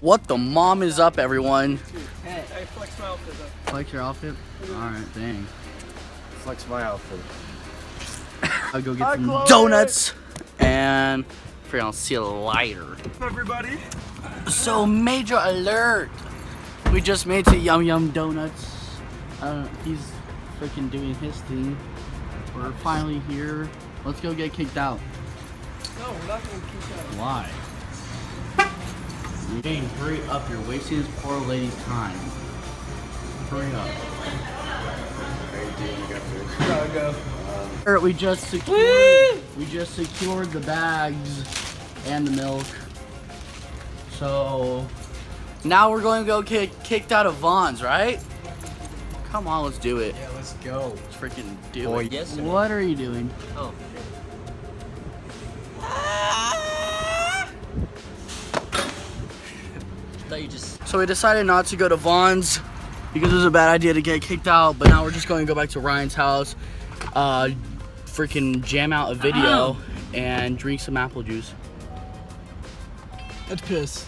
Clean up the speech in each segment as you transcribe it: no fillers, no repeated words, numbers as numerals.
What the mom is up, everyone? Hey, flex my outfit though. Flex your outfit? Alright, dang. Flex my outfit. I'll go get some donuts and I'll see you later. Everybody. So major alert! We just made to Yum Yum Donuts. He's freaking doing his thing. We're finally here. Let's go get kicked out. No, we're not gonna kick out. Why? Hey, hurry up! You're wasting this poor lady's time. Hurry up. Gotta go. We just secured the bags and the milk. So now we're going to go get kicked out of Vaughn's, right? Come on, let's do it. Yeah, let's go. Let's freaking do it. Yes, what are you doing? Oh. So we decided not to go to Vaughn's because it was a bad idea to get kicked out, but now we're just going to go back to Ryan's house, freaking jam out a video and drink some apple juice. Let's piss.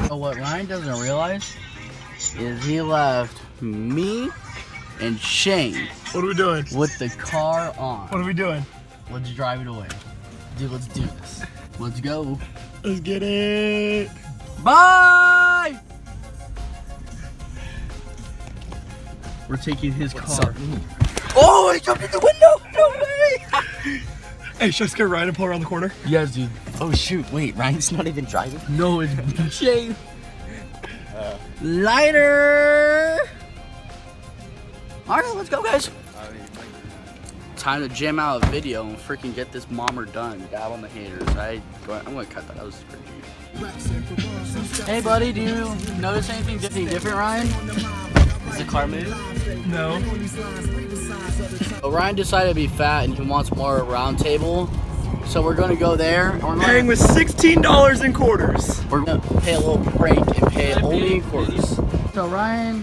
So what Ryan doesn't realize is he left me and Shane What are we doing? with the car on. What are we doing? Let's drive it away. Dude, let's do this. Let's go. Let's get it. Bye! We're taking his car. Oh, he jumped in the window! No way! Hey, should I scare Ryan and pull around the corner? Yes, dude. Oh shoot! Wait, Ryan's not even driving. No, it's Shane. Lighter! Alright, let's go, guys. Time to jam out a video and freaking get this mommer done. Dab on the haters. I'm gonna cut that. That was cringy. Hey, buddy, do you notice anything different, Ryan? Is the car move? No. So Ryan decided to be fat and he wants more round table. So we're gonna go there. And we're Paying with $16 in quarters. We're gonna pay a little break and pay only in quarters. So Ryan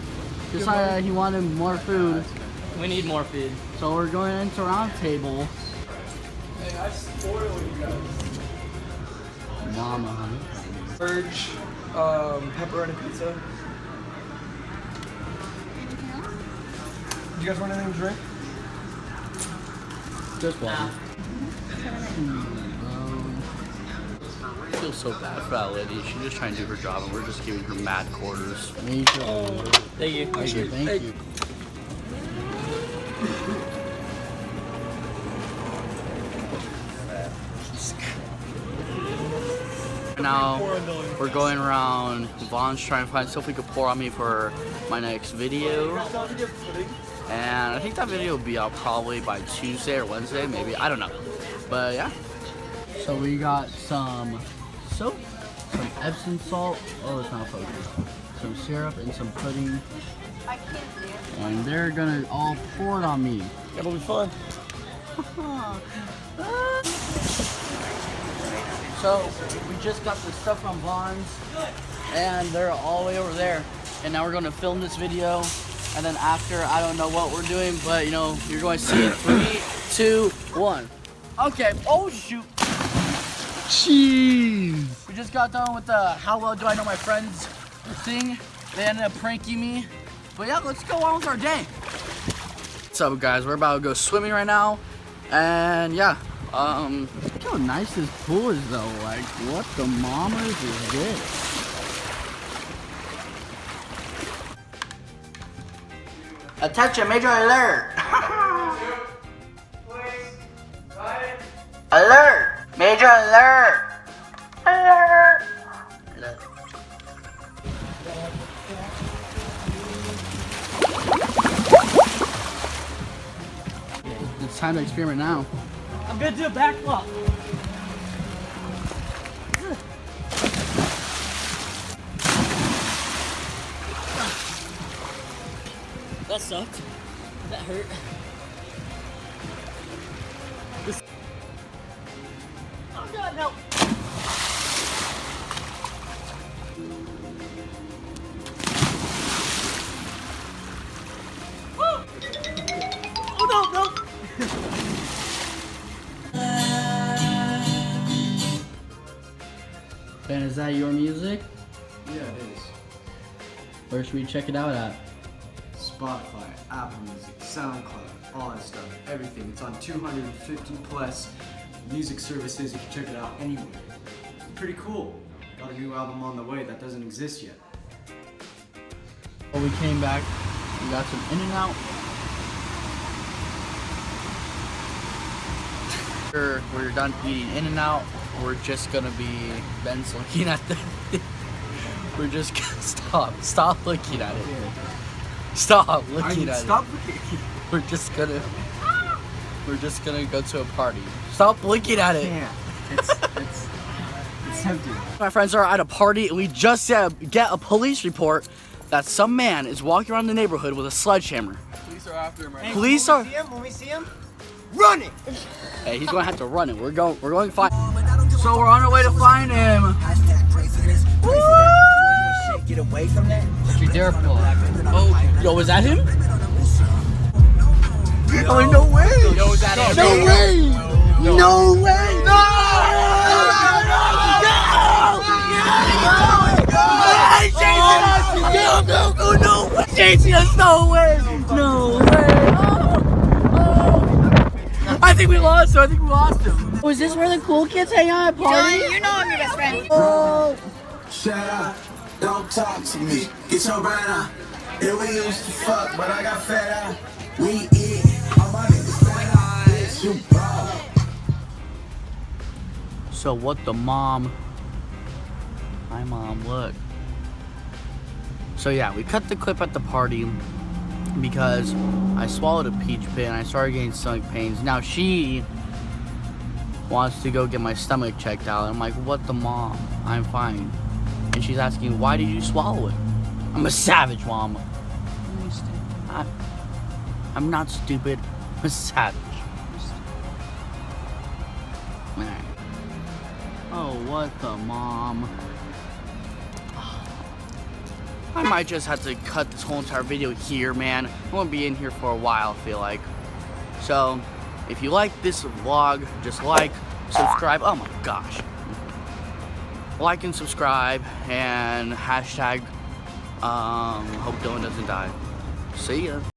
decided he wanted more food. We need more food. So we're going into round table. Hey, I spoil you guys. Mama, honey. Urge, pepperoni pizza. Do you guys want anything to drink? Just water. I feel so bad for that lady. She's just trying to do her job and we're just giving her mad quarters. Thank you. Thank you. Now we're going around Vaughn's trying to find stuff we could pour on me for my next video. And I think that video will be out probably by Tuesday or Wednesday, maybe. I don't know. But yeah. So we got some soap, some Epsom salt. Oh, it's not focused. Some syrup and some pudding. And they're gonna all pour it on me. It'll be fun. So we just got the stuff from Vaughn's and they're all the way over there. And now we're gonna film this video. And then after, I don't know what we're doing, but you know, you're going to see it. 3, 2, 1. Okay, oh shoot. Jeez. We just got done with the how well do I know my friends thing. They ended up pranking me. But yeah, let's go on with our day. What's up, guys? We're about to go swimming right now. And yeah, look how nice this pool is though. Like, what the mamas is this? Attention, major alert! Alert! Major alert! Alert! It's time to experiment now. I'm gonna do a back flop. That sucked. That hurt. Oh God, no! is that your music? Yeah, it is. Where should we check it out at? Spotify, Apple Music, SoundCloud, all that stuff, everything. It's on 250 plus music services. You can check it out anywhere. Pretty cool. Got a new album on the way that doesn't exist yet. Well, we came back, we got some In-N-Out. We're done eating In-N-Out. We're just gonna be, Ben's looking at the we're just gonna stop looking at it. Stop looking at Stop it. looking. We're just gonna go to a party. Stop looking at it. Yeah, it's tempting. My friends are at a party and we just get a police report that some man is walking around the neighborhood with a sledgehammer. Police are after him right now. Police are. When we see him, run it. Hey, he's gonna have to run it. We're going to find. So we're on our way to find him. Get away from that. You dare pull. Oh, yo, is that him? Oh, no way! Yo, is that him? No way! No way! No! No! Chasing us! No way! No way! I think we lost him. Was this where the cool kids hang out at parties? You know I'm your best friend. Oh! Shut up, don't talk to me. Get your brain out. Yeah, we used to fuck, but I got fed out. We eat, all my niggas fed out. Bitch, you ball. So what the mom? Hi mom, look. So yeah, we cut the clip at the party because I swallowed a peach pit and I started getting stomach pains. Now she wants to go get my stomach checked out. I'm like, what the mom? I'm fine. And she's asking, why did you swallow it? I'm a savage, mom. I'm not stupid. I'm a savage. Man. Oh, what the mom? I might just have to cut this whole entire video here, man. I won't be in here for a while, I feel like. So, if you like this vlog, just like, subscribe. Oh my gosh. Like and subscribe, and hashtag, hope Dylan doesn't die. See ya.